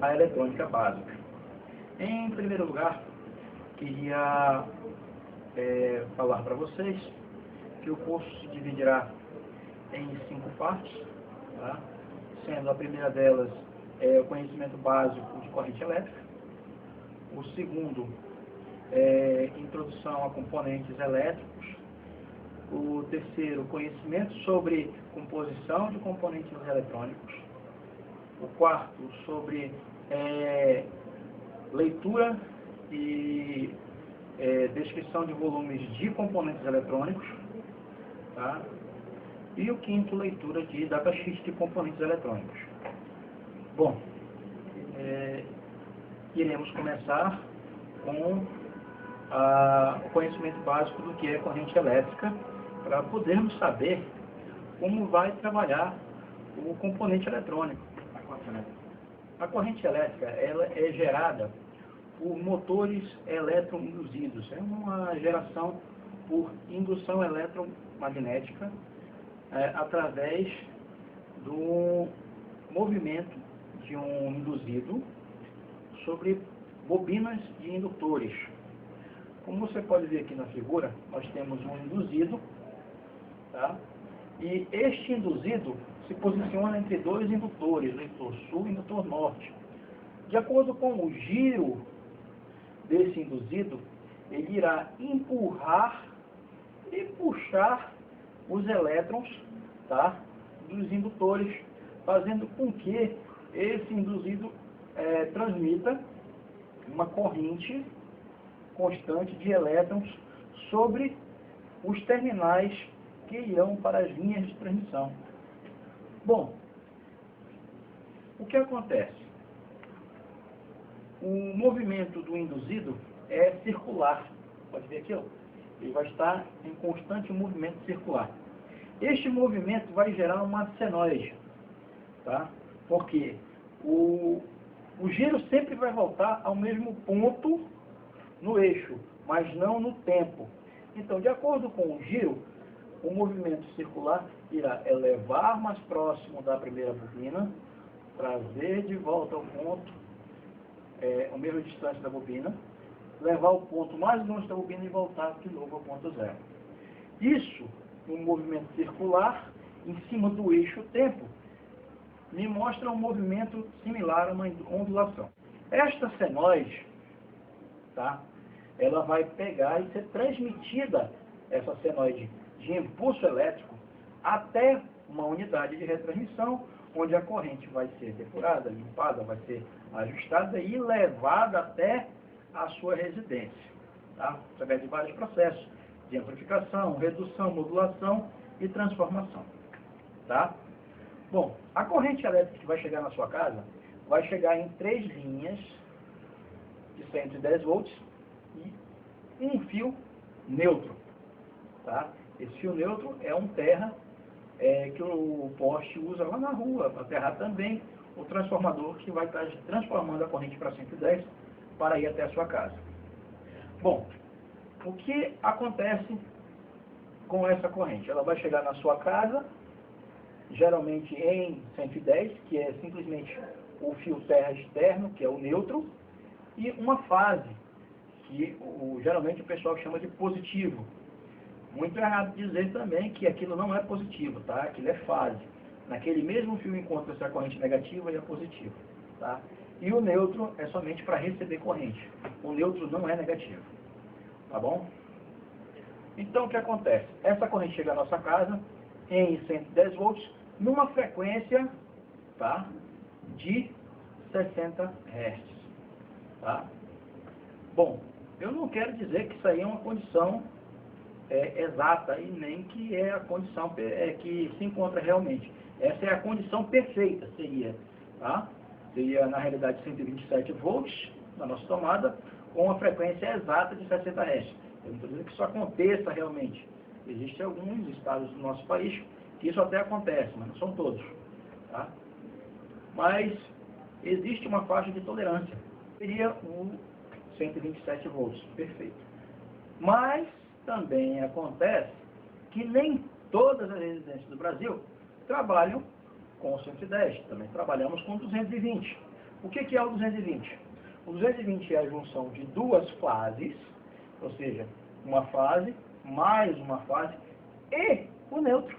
a eletrônica básica. Em primeiro lugar, queria falar para vocês que o curso se dividirá em 5 partes, tá? Sendo a primeira delas o conhecimento básico de corrente elétrica, o segundo introdução a componentes elétricos, o terceiro, conhecimento sobre composição de componentes eletrônicos, o quarto, sobre leitura e descrição de volumes de componentes eletrônicos, tá? E o quinto, leitura de datasheet de componentes eletrônicos. Bom, iremos começar com o conhecimento básico do que é corrente elétrica, para podermos saber como vai trabalhar o componente eletrônico. A corrente elétrica ela é gerada por motores eletroinduzidos. É uma geração por indução eletromagnética através do movimento de um induzido sobre bobinas de indutores. Como você pode ver aqui na figura, nós temos um induzido, tá? E este induzido se posiciona entre dois indutores, o indutor sul e o indutor norte. De acordo com o giro desse induzido, ele irá empurrar e puxar os elétrons, tá, dos indutores, fazendo com que esse induzido transmita uma corrente constante de elétrons sobre os terminais que irão para as linhas de transmissão. Bom, o que acontece? O movimento do induzido é circular. Pode ver aqui, ó. Ele vai estar em constante movimento circular. Este movimento vai gerar uma senoide, tá? Porque o giro sempre vai voltar ao mesmo ponto no eixo, mas não no tempo. Então, de acordo com o giro, o movimento circular irá elevar mais próximo da primeira bobina, trazer de volta ao ponto, a mesma distância da bobina, levar o ponto mais longe da bobina e voltar de novo ao ponto zero. Isso, um movimento circular, em cima do eixo tempo, me mostra um movimento similar a uma ondulação. Esta senoide, tá? Ela vai pegar e ser transmitida, essa senoide de impulso elétrico, até uma unidade de retransmissão, onde a corrente vai ser depurada, limpada, vai ser ajustada e levada até a sua residência, tá? Através de vários processos de amplificação, redução, modulação e transformação, tá? Bom, a corrente elétrica que vai chegar na sua casa vai chegar em 3 linhas de 110 volts e um fio neutro, tá? Esse fio neutro é um terra que o poste usa lá na rua, para aterrar também o transformador que vai estar transformando a corrente para 110 para ir até a sua casa. Bom, o que acontece com essa corrente? Ela vai chegar na sua casa, geralmente em 110, que é simplesmente o fio terra externo, que é o neutro, e uma fase, que geralmente o pessoal chama de positivo. Muito errado dizer também que aquilo não é positivo, tá? Aquilo é fase. Naquele mesmo fio encontra-se a corrente negativa e a positiva, tá? E o neutro é somente para receber corrente. O neutro não é negativo, tá bom? Então o que acontece? Essa corrente chega à nossa casa em 110 volts, numa frequência, tá, de 60 Hz, tá? Bom, eu não quero dizer que isso aí é uma condição exata e nem que é a condição que se encontra realmente. Essa é a condição perfeita, seria, tá? Seria na realidade 127 volts na nossa tomada, com a frequência exata de 60 Hz. Eu não estou dizendo que isso aconteça realmente. Existem alguns estados do nosso país que isso até acontece, mas não são todos, tá? Mas existe uma faixa de tolerância. Seria o 127 volts, perfeito. Mas também acontece que nem todas as residências do Brasil trabalham com 110, também trabalhamos com 220. O que é o 220? O 220 é a junção de duas fases, ou seja, uma fase mais uma fase e o neutro.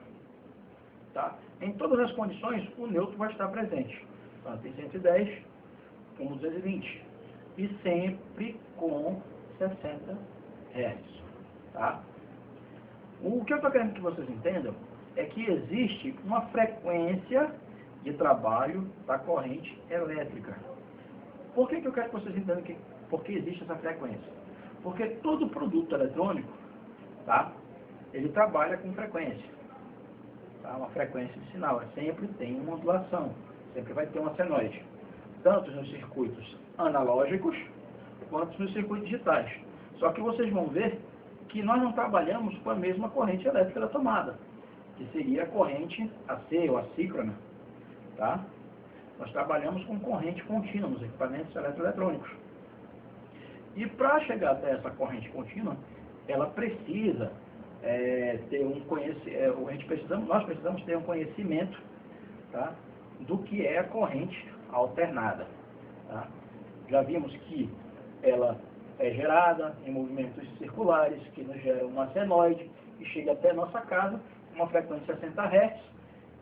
Tá? Em todas as condições, o neutro vai estar presente. Tanto em 110 como 220. E sempre com 60 Hz. Tá? O que eu estou querendo que vocês entendam é que existe uma frequência de trabalho da corrente elétrica. Por que eu quero que vocês entendam por que existe essa frequência? Porque todo produto eletrônico, tá, ele trabalha com frequência. Tá? Uma frequência de sinal. Sempre tem uma ondulação. Sempre vai ter uma senoide. Tanto nos circuitos analógicos, quanto nos circuitos digitais. Só que vocês vão ver que nós não trabalhamos com a mesma corrente elétrica da tomada, que seria a corrente AC ou assíncrona. Tá? Nós trabalhamos com corrente contínua nos equipamentos eletroeletrônicos. E para chegar até essa corrente contínua, ela precisa ter um conhecimento, nós precisamos ter um conhecimento, tá, do que é a corrente alternada. Tá? Já vimos que ela é gerada em movimentos circulares, que nos geram uma senoide, e chega até a nossa casa, com uma frequência de 60 Hz,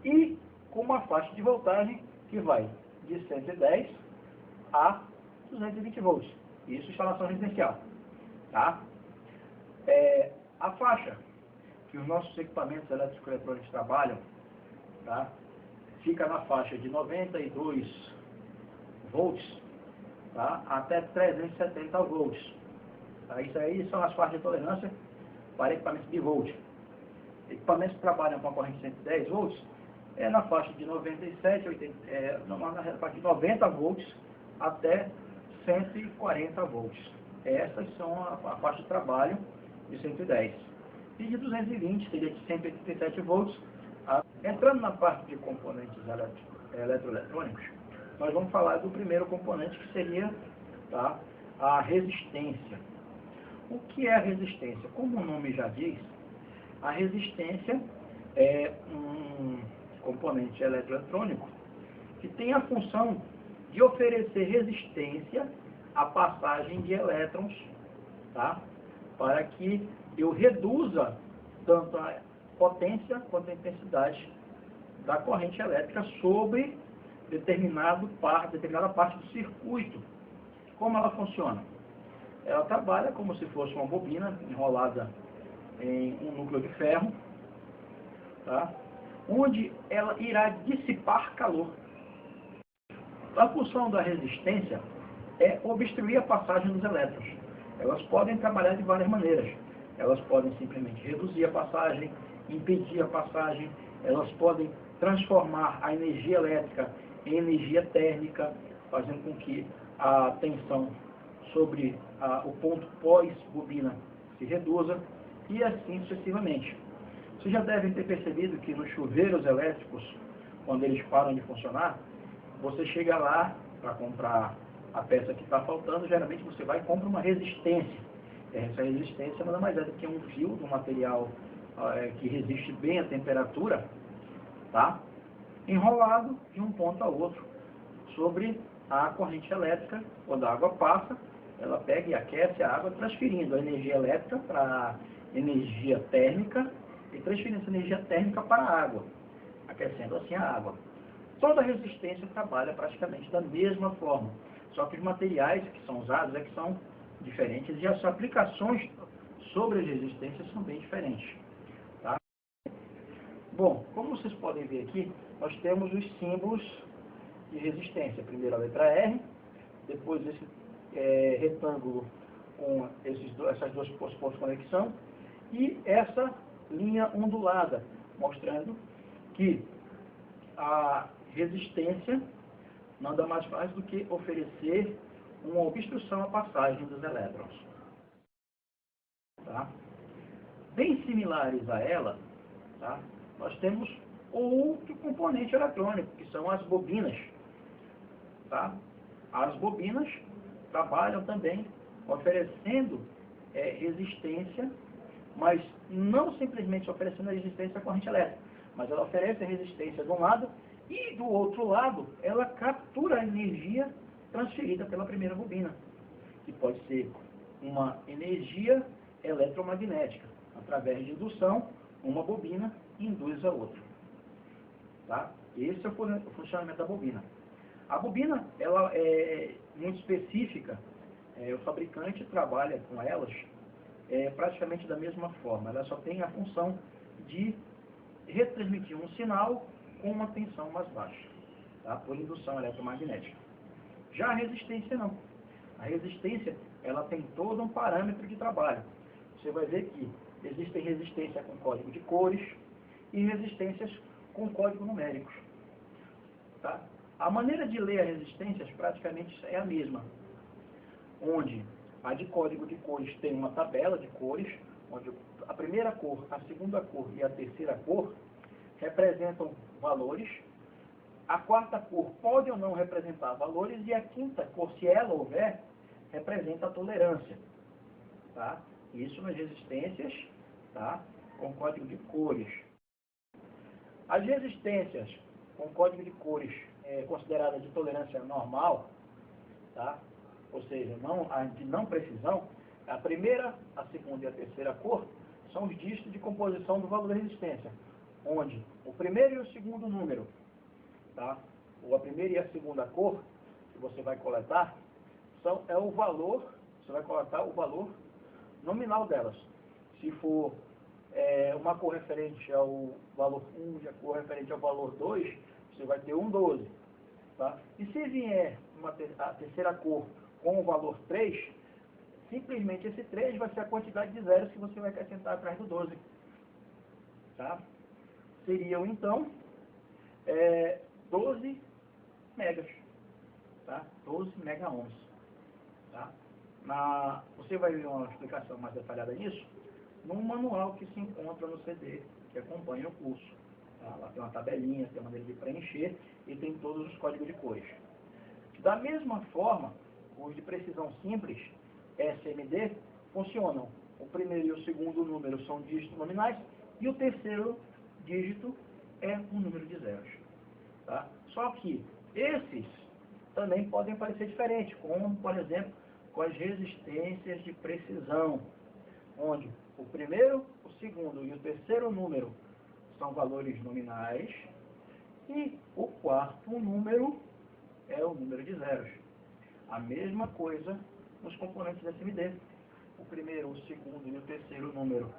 e com uma faixa de voltagem que vai de 110 a 220 volts. Isso instalação residencial. Tá? A faixa que os nossos equipamentos eletroeletrônicos trabalham, tá, fica na faixa de 92 volts, tá, até 370 volts. Tá? Isso aí são as faixas de tolerância para equipamentos de volt. Equipamentos que trabalham com a corrente de 110 volts é na faixa de 97, 80, na faixa de 90 volts até 140 volts. Essas são a faixa de trabalho de 110. E de 220 seria de 187 volts. Entrando na parte de componentes eletroeletrônicos, nós vamos falar do primeiro componente, que seria, tá, a resistência. O que é a resistência? Como o nome já diz, a resistência é um componente eletroeletrônico que tem a função de oferecer resistência à passagem de elétrons, tá? Para que eu reduza tanto a potência quanto a intensidade da corrente elétrica sobre determinada parte do circuito. Como ela funciona? Ela trabalha como se fosse uma bobina enrolada em um núcleo de ferro, tá? Onde ela irá dissipar calor. A função da resistência é obstruir a passagem dos elétrons. Elas podem trabalhar de várias maneiras. Elas podem simplesmente reduzir a passagem, impedir a passagem, elas podem transformar a energia elétrica em energia térmica, fazendo com que a tensão sobre o ponto pós-bobina se reduza, e assim sucessivamente. Vocês já devem ter percebido que nos chuveiros elétricos, quando eles param de funcionar, você chega lá para comprar a peça que está faltando, geralmente você vai e compra uma resistência. Essa resistência nada mais é do que um fio de um material que resiste bem à temperatura, tá? Enrolado de um ponto a outro sobre a corrente elétrica. Quando a água passa, ela pega e aquece a água, transferindo a energia elétrica para a energia térmica e transferindo essa energia térmica para a água, aquecendo assim a água. Toda a resistência trabalha praticamente da mesma forma, só que os materiais que são usados que são diferentes e as aplicações sobre as resistências são bem diferentes. Tá? Bom, como vocês podem ver aqui, nós temos os símbolos de resistência. Primeiro a letra R, depois esse retângulo com essas duas pontos de conexão e essa linha ondulada, mostrando que a resistência nada mais faz do que oferecer uma obstrução à passagem dos elétrons. Tá? Bem similares a ela, tá? Nós temos outro componente eletrônico, que são as bobinas. Tá? As bobinas trabalham também oferecendo resistência, mas não simplesmente oferecendo a resistência à corrente elétrica, mas ela oferece a resistência de um lado e do outro lado ela captura a energia transferida pela primeira bobina, que pode ser uma energia eletromagnética. Através de indução, uma bobina induz a outra. Tá? Esse é o funcionamento da bobina. A bobina, ela é muito específica, o fabricante trabalha com elas praticamente da mesma forma. Ela só tem a função de retransmitir um sinal com uma tensão mais baixa, tá? Por indução eletromagnética. Já a resistência não. A resistência, ela tem todo um parâmetro de trabalho. Você vai ver que existem resistência com código de cores e resistências com código numéricos. Tá? A maneira de ler as resistências praticamente é a mesma, onde a de código de cores tem uma tabela de cores, onde a primeira cor, a segunda cor e a terceira cor representam valores. A quarta cor pode ou não representar valores e a quinta cor, se ela houver, representa a tolerância. Tá? Isso nas resistências, tá? Com código de cores. As resistências com código de cores consideradas de tolerância normal, tá? Ou seja, a de não precisão, a primeira, a segunda e a terceira cor são os dígitos de composição do valor da resistência, onde o primeiro e o segundo número, tá? Ou a primeira e a segunda cor que você vai coletar é o valor, você vai coletar o valor nominal delas. Se for uma cor referente ao valor 1 e a cor referente ao valor 2, você vai ter um 12. Tá? E se vier a terceira cor com o valor 3, simplesmente esse 3 vai ser a quantidade de zeros que você vai acrescentar atrás do 12. Tá? Seriam, então, 12 megas. Tá? 12 mega-ohms. Tá? Você vai ver uma explicação mais detalhada disso num manual que se encontra no CD, que acompanha o curso. Tá? Lá tem uma tabelinha, tem uma maneira de preencher e tem todos os códigos de cores. Da mesma forma, os de precisão simples, SMD, funcionam. O primeiro e o segundo número são dígitos nominais e o terceiro dígito é um número de zeros. Tá? Só que esses também podem parecer diferentes, como, por exemplo, com as resistências de precisão, onde o primeiro, o segundo e o terceiro número são valores nominais e o quarto número é o número de zeros. A mesma coisa nos componentes SMD. O primeiro, o segundo e o terceiro número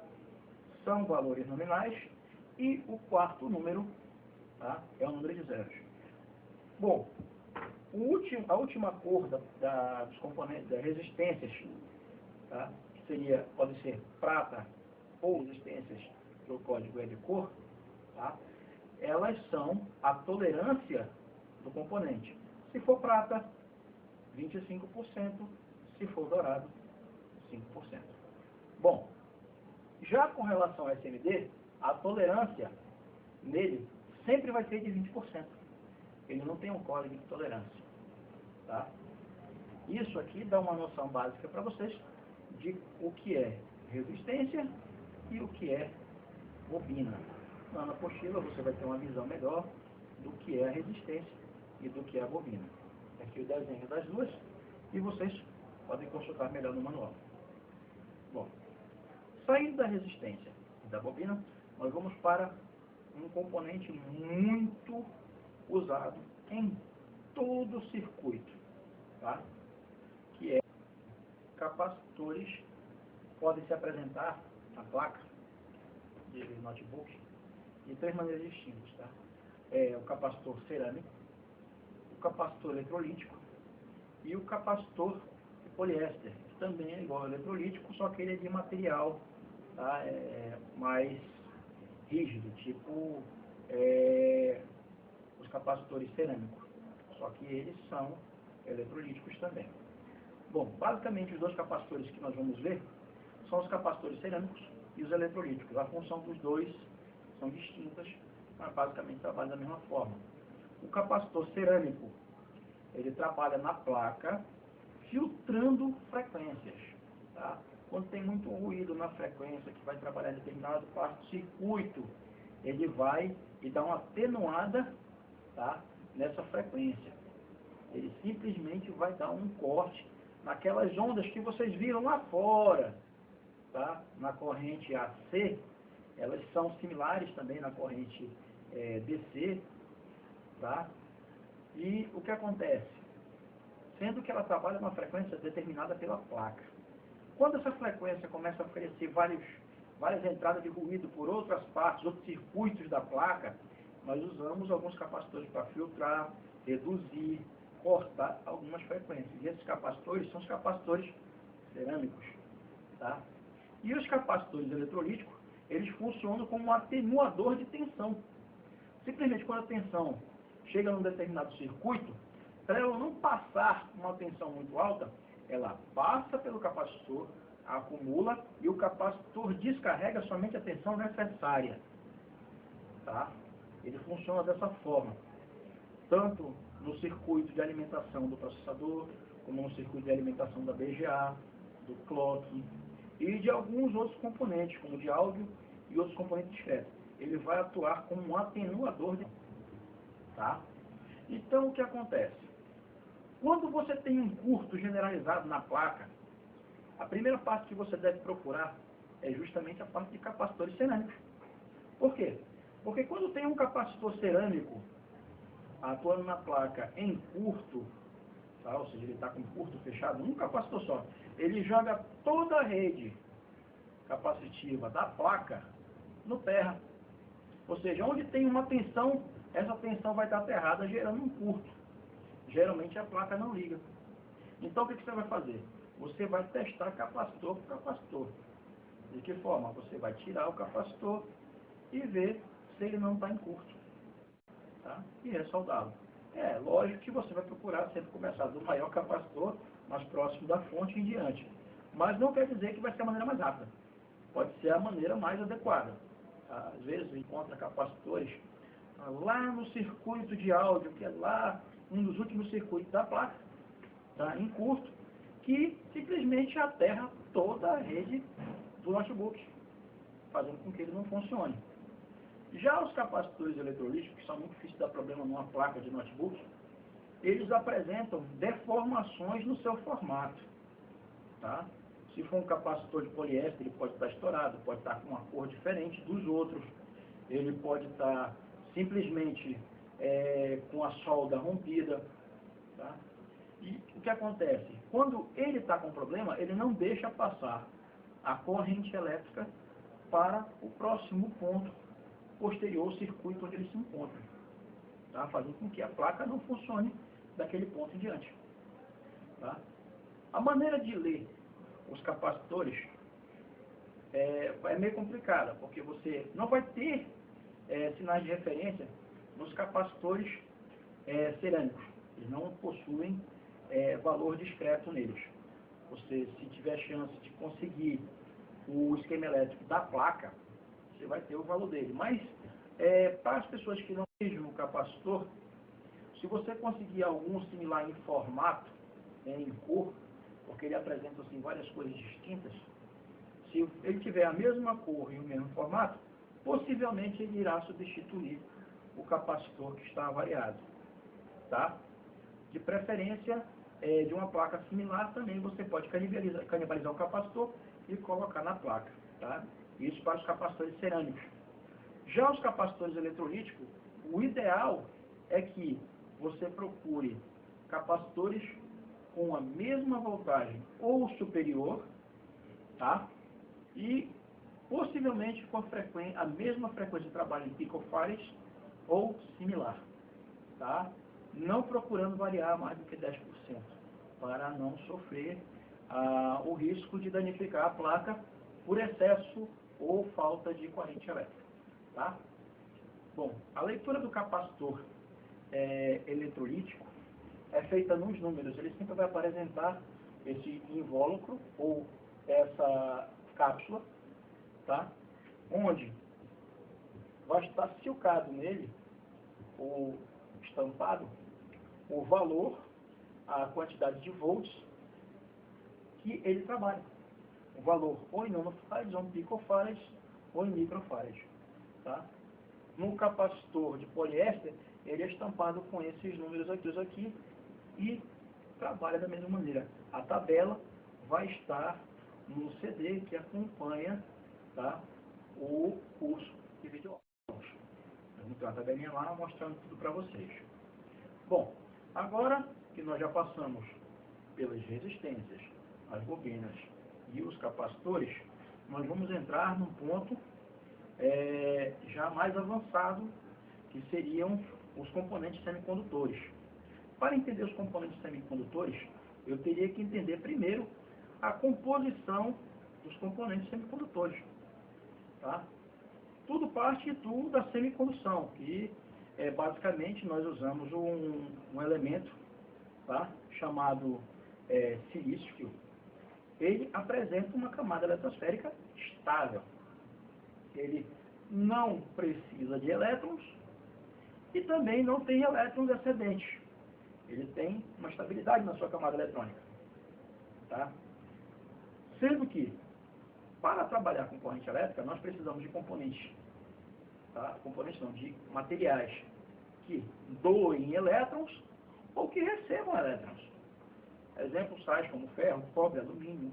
são valores nominais e o quarto número, tá, é o número de zeros. Bom, a última cor dos componentes das resistências, tá, que pode ser prata ou resistências que o código é de cor, tá, elas são a tolerância do componente. Se for prata, 25%, se for dourado, 5%. Bom, já com relação ao SMD, a tolerância nele sempre vai ser de 20%. Ele não tem um código de tolerância. Tá? Isso aqui dá uma noção básica para vocês de o que é resistência e o que é bobina. Lá na apostila você vai ter uma visão melhor do que é a resistência e do que é a bobina. Aqui o desenho das duas e vocês podem consultar melhor no manual. Bom, saindo da resistência e da bobina, nós vamos para um componente muito usado em todo o circuito, tá? Que é capacitores. Podem se apresentar na placa de notebook de três maneiras distintas, tá? O capacitor cerâmico, o capacitor eletrolítico e o capacitor de poliéster, que também é igual ao eletrolítico, só que ele é de material, tá? Mais rígido, tipo os capacitores cerâmicos, só que eles são eletrolíticos também. Bom, basicamente os dois capacitores que nós vamos ver são os capacitores cerâmicos e os eletrolíticos. A função dos dois são distintas, mas basicamente trabalham da mesma forma. O capacitor cerâmico, ele trabalha na placa filtrando frequências. Tá? Quando tem muito ruído na frequência que vai trabalhar em determinado parte do circuito, ele vai e dá uma atenuada, tá, nessa frequência. Ele simplesmente vai dar um corte naquelas ondas que vocês viram lá fora, tá? Na corrente AC, elas são similares também na corrente DC, tá? E o que acontece? Sendo que ela trabalha uma frequência determinada pela placa. Quando essa frequência começa a oferecer várias entradas de ruído por outras partes, outros circuitos da placa, nós usamos alguns capacitores para filtrar, reduzir, cortar algumas frequências. E esses capacitores são os capacitores cerâmicos, tá? E os capacitores eletrolíticos, eles funcionam como um atenuador de tensão. Simplesmente quando a tensão chega num determinado circuito, para ela não passar uma tensão muito alta, ela passa pelo capacitor, acumula e o capacitor descarrega somente a tensão necessária, tá? Ele funciona dessa forma, tanto no circuito de alimentação do processador, como no circuito de alimentação da BGA, do clock e de alguns outros componentes, como de áudio e outros componentes discretos. Ele vai atuar como um atenuador, tá? Então, o que acontece? Quando você tem um curto generalizado na placa, a primeira parte que você deve procurar é justamente a parte de capacitores cerâmicos. Por quê? Porque quando tem um capacitor cerâmico atuando na placa em curto, tá? Ou seja, ele está com curto fechado, um capacitor só, ele joga toda a rede capacitiva da placa no terra. Ou seja, onde tem uma tensão, essa tensão vai estar aterrada, gerando um curto. Geralmente a placa não liga. Então o que você vai fazer? Você vai testar capacitor por capacitor. De que forma? Você vai tirar o capacitor e ver se ele não está em curto. Tá? E é saudável. É lógico que você vai procurar sempre começar do maior capacitor, mais próximo da fonte em diante. Mas não quer dizer que vai ser a maneira mais rápida. Pode ser a maneira mais adequada. Tá? Às vezes encontra capacitores lá no circuito de áudio, que é lá um dos últimos circuitos da placa, tá? Em curto, que simplesmente aterra toda a rede do notebook, fazendo com que ele não funcione. Já os capacitores eletrolíticos, que são muito difíceis de dar problema numa placa de notebook, eles apresentam deformações no seu formato, tá? Se for um capacitor de poliéster, ele pode estar estourado, pode estar com uma cor diferente dos outros, ele pode estar simplesmente com a solda rompida, tá? E o que acontece? Quando ele está com problema, ele não deixa passar a corrente elétrica para o próximo ponto posterior ao circuito onde ele se encontra, tá? Fazendo com que a placa não funcione daquele ponto em diante, tá? A maneira de ler os capacitores é meio complicada, porque você não vai ter sinais de referência nos capacitores cerâmicos. Eles não possuem valor discreto neles. Você, se tiver chance de conseguir o esquema elétrico da placa, você vai ter o valor dele. Mas, para as pessoas que não vejam o capacitor, se você conseguir algum similar em formato, em cor, porque ele apresenta assim, várias cores distintas, se ele tiver a mesma cor e o mesmo formato, possivelmente ele irá substituir o capacitor que está avariado, tá? De preferência, de uma placa similar também você pode canibalizar o capacitor e colocar na placa, tá? Isso para os capacitores cerâmicos. Já os capacitores eletrolíticos, o ideal é que você procure capacitores com a mesma voltagem ou superior, tá? E possivelmente com a mesma frequência de trabalho em picofarads ou similar, tá? Não procurando variar mais do que 10%, para não sofrer o risco de danificar a placa por excesso ou falta de corrente elétrica, tá? Bom, a leitura do capacitor eletrolítico é feita nos números. Ele sempre vai apresentar esse invólucro ou essa cápsula, tá? Onde vai estar silcado nele, ou estampado, o valor, a quantidade de volts que ele trabalha. O valor ou em nanofarads, ou em picofarads, ou em microfarads, tá? No capacitor de poliéster, ele é estampado com esses números aqui, e trabalha da mesma maneira. A tabela vai estar no CD que acompanha, tá, o curso de videoaulas. Vamos ter uma tabelinha lá mostrando tudo para vocês. Bom, agora que nós já passamos pelas resistências, as bobinas e os capacitores, nós vamos entrar num ponto já mais avançado, que seriam os componentes semicondutores. Para entender os componentes semicondutores, eu teria que entender primeiro a composição dos componentes semicondutores. Tá? Tudo parte da semicondução, que basicamente nós usamos um elemento, tá, chamado silício. Ele apresenta uma camada eletrosférica estável. Ele não precisa de elétrons e também não tem elétrons excedentes. Ele tem uma estabilidade na sua camada eletrônica. Tá? Sendo que, para trabalhar com corrente elétrica, nós precisamos de componentes. Tá? Componentes não, de materiais que doem elétrons ou que recebam elétrons. Exemplos tais como ferro, cobre, alumínio,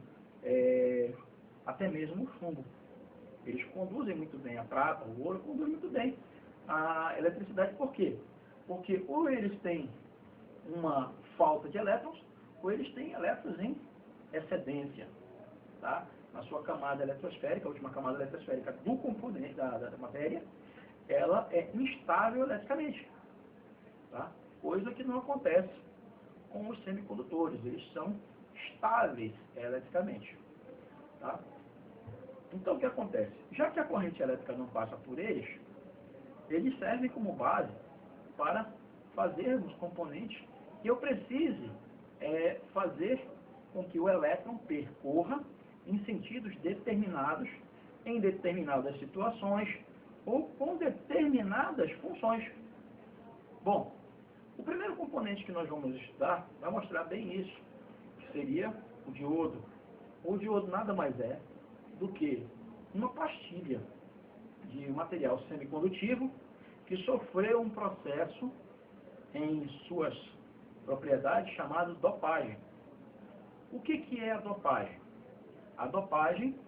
até mesmo o chumbo. Eles conduzem muito bem a prata, o ouro conduz muito bem a eletricidade. Por quê? Porque ou eles têm uma falta de elétrons, ou eles têm elétrons em excedência. Tá? Na sua camada eletrosférica, a última camada eletrosférica do componente da matéria, ela é instável eletricamente. Tá? Coisa que não acontece com os semicondutores. Eles são estáveis eletricamente. Tá? Então, o que acontece? Já que a corrente elétrica não passa por eles, eles servem como base para fazermos componentes que eu precise fazer com que o elétron percorra em sentidos determinados, em determinadas situações ou com determinadas funções. Bom, o primeiro componente que nós vamos estudar vai mostrar bem isso, que seria o diodo. O diodo nada mais é do que uma pastilha de material semicondutivo que sofreu um processo em suas propriedades chamado dopagem. O que é a dopagem? A dopagem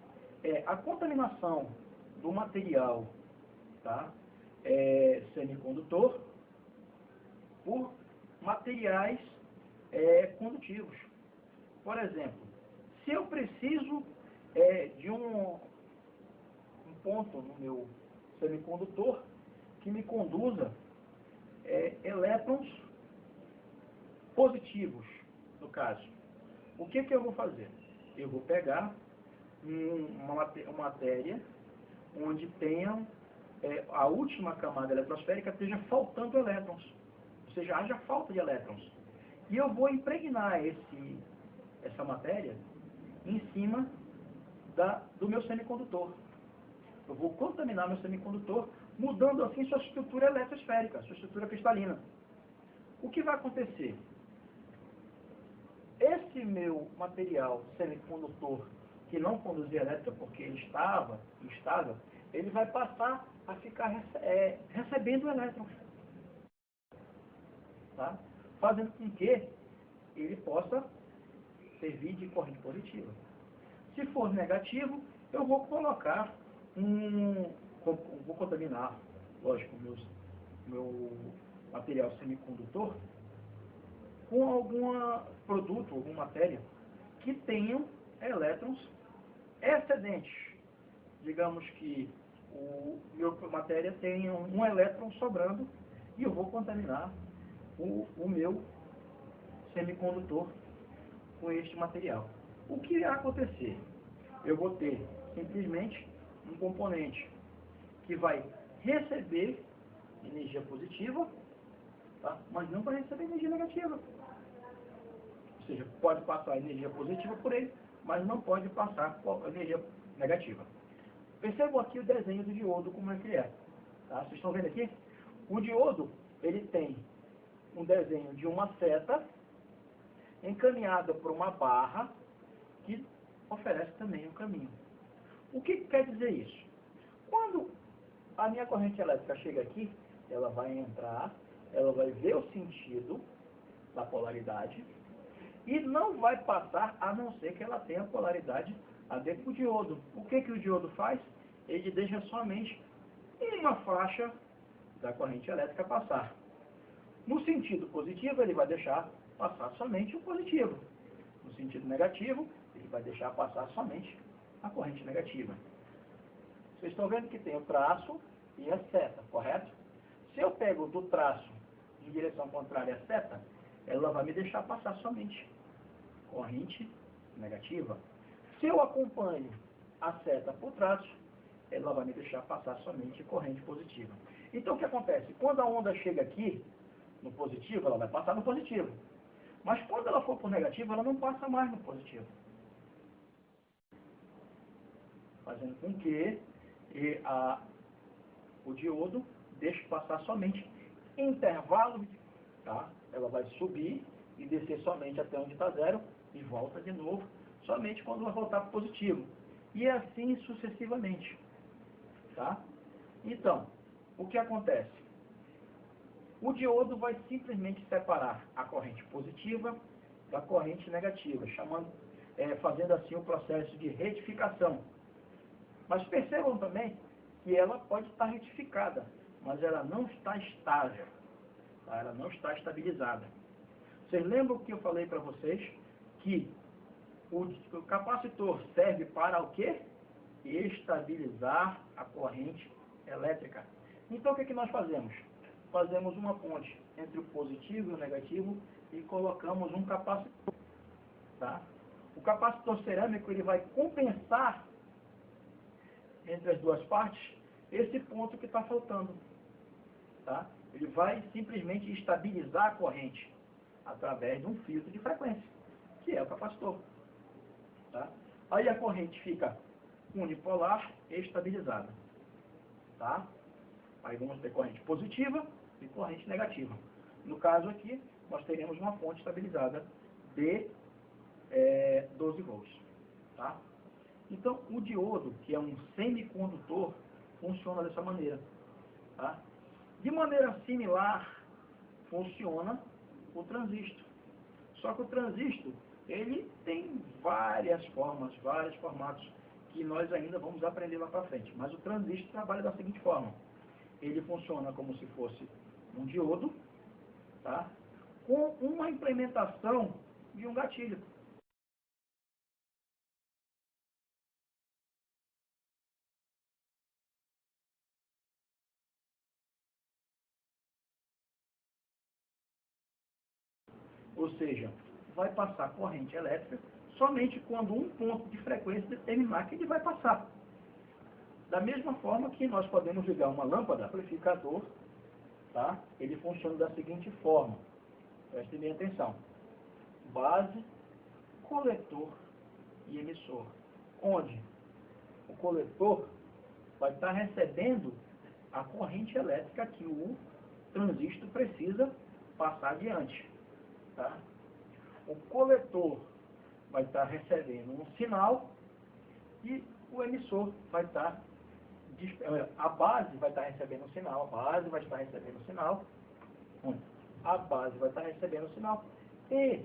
é a contaminação do material, tá, semicondutor por materiais condutivos. Por exemplo, se eu preciso de um ponto no meu semicondutor que me conduza elétrons positivos, no caso, o que eu vou fazer? Eu vou pegar uma matéria onde tenha a última camada eletrosférica esteja faltando elétrons, ou seja, haja falta de elétrons. E eu vou impregnar essa matéria em cima do meu semicondutor. Eu vou contaminar meu semicondutor, mudando assim sua estrutura eletrosférica, sua estrutura cristalina. O que vai acontecer? Esse meu material semicondutor que não conduzia elétrica porque ele estava instável, ele vai passar a ficar recebendo elétrons. Tá? Fazendo com que ele possa servir de corrente positiva. Se for negativo, eu vou colocar vou contaminar, lógico, meu material semicondutor com algum produto, alguma matéria que tenham elétrons excedentes. Digamos que meu matéria tenha um elétron sobrando e eu vou contaminar o meu semicondutor com este material. O que irá acontecer? Eu vou ter simplesmente um componente que vai receber energia positiva, tá? Mas não vai receber energia negativa. Ou seja, pode passar energia positiva por ele, mas não pode passar energia negativa. Percebam aqui o desenho do diodo, como é que é. Tá? Vocês estão vendo aqui? O diodo, ele tem um desenho de uma seta encaminhada por uma barra que oferece também um caminho. O que quer dizer isso? Quando a minha corrente elétrica chega aqui, ela vai entrar, ela vai ver o sentido, da polaridade e não vai passar a não ser que ela tenha polaridade AD para o diodo. O que o diodo faz? Ele deixa somente uma faixa da corrente elétrica passar. No sentido positivo, ele vai deixar passar somente o positivo. No sentido negativo, ele vai deixar passar somente a corrente negativa. Vocês estão vendo que tem o traço e a seta, correto? Se eu pego do traço em direção contrária à seta, ela vai me deixar passar somente corrente negativa. Se eu acompanho a seta por traço, ela vai me deixar passar somente corrente positiva. Então o que acontece? Quando a onda chega aqui, no positivo, ela vai passar no positivo. Mas quando ela for para o negativo, ela não passa mais no positivo. Fazendo com que o diodo deixe passar somente intervalo, tá? Ela vai subir e descer somente até onde está zero e volta de novo, somente quando vai voltar para o positivo. E assim sucessivamente. Tá? Então, o que acontece? O diodo vai simplesmente separar a corrente positiva da corrente negativa, fazendo assim o processo de retificação. Mas percebam também que ela pode estar retificada, mas ela não está estável, tá? Ela não está estabilizada. Vocês lembram que eu falei para vocês que o capacitor serve para o quê? Estabilizar a corrente elétrica. Então o que nós fazemos? Fazemos uma ponte entre o positivo e o negativo e colocamos um capacitor. Tá? O capacitor cerâmico ele vai compensar entre as duas partes esse ponto que está faltando. Tá? Ele vai simplesmente estabilizar a corrente através de um filtro de frequência, que é o capacitor. Tá? Aí a corrente fica unipolar e estabilizada. Tá? Aí vamos ter corrente positiva e corrente negativa. No caso aqui, nós teremos uma fonte estabilizada de 12 volts. Tá? Então, o diodo, que é um semicondutor, funciona dessa maneira. Tá? De maneira similar, funciona o transistor. Só que o transistor, ele tem várias formas, vários formatos, que nós ainda vamos aprender lá para frente. Mas o transistor trabalha da seguinte forma. Ele funciona como se fosse um diodo, tá? Com uma implementação de um gatilho. Ou seja, vai passar corrente elétrica somente quando um ponto de frequência determinar que ele vai passar. Da mesma forma que nós podemos ligar uma lâmpada, amplificador, tá? Ele funciona da seguinte forma. Prestem bem atenção. Base, coletor e emissor. Onde o coletor vai estar recebendo a corrente elétrica que o transistor precisa passar adiante. Tá? O coletor vai estar recebendo um sinal e o emissor vai estar, a base vai estar recebendo um sinal, a base vai estar recebendo um sinal, a base vai estar recebendo um sinal e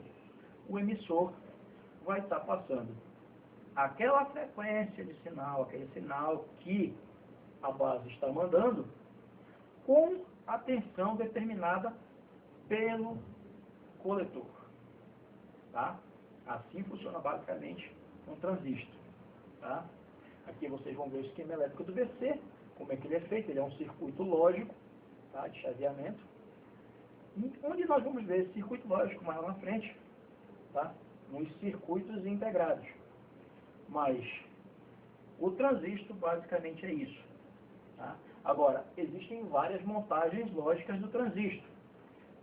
o emissor vai estar passando aquela frequência de sinal, aquele sinal que a base está mandando com a tensão determinada pelo coletor. Tá? Assim funciona basicamente um transistor. Tá? Aqui vocês vão ver o esquema elétrico do VC, como é que ele é feito. Ele é um circuito lógico, tá? De chaveamento, onde nós vamos ver esse circuito lógico mais lá na frente, tá? Nos circuitos integrados. Mas o transistor basicamente é isso. Tá? Agora, existem várias montagens lógicas do transistor.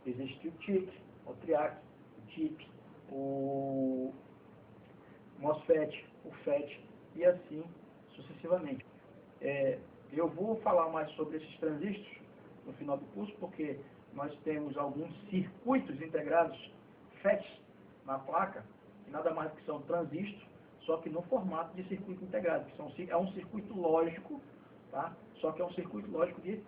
Existe o TIC, o TRIAC, o TIP, o MOSFET, o FET e assim sucessivamente. Eu vou falar mais sobre esses transistores no final do curso, porque nós temos alguns circuitos integrados FETs na placa, que nada mais que são transistores, só que no formato de circuito integrado, que é um circuito lógico, tá? Só que é um circuito lógico de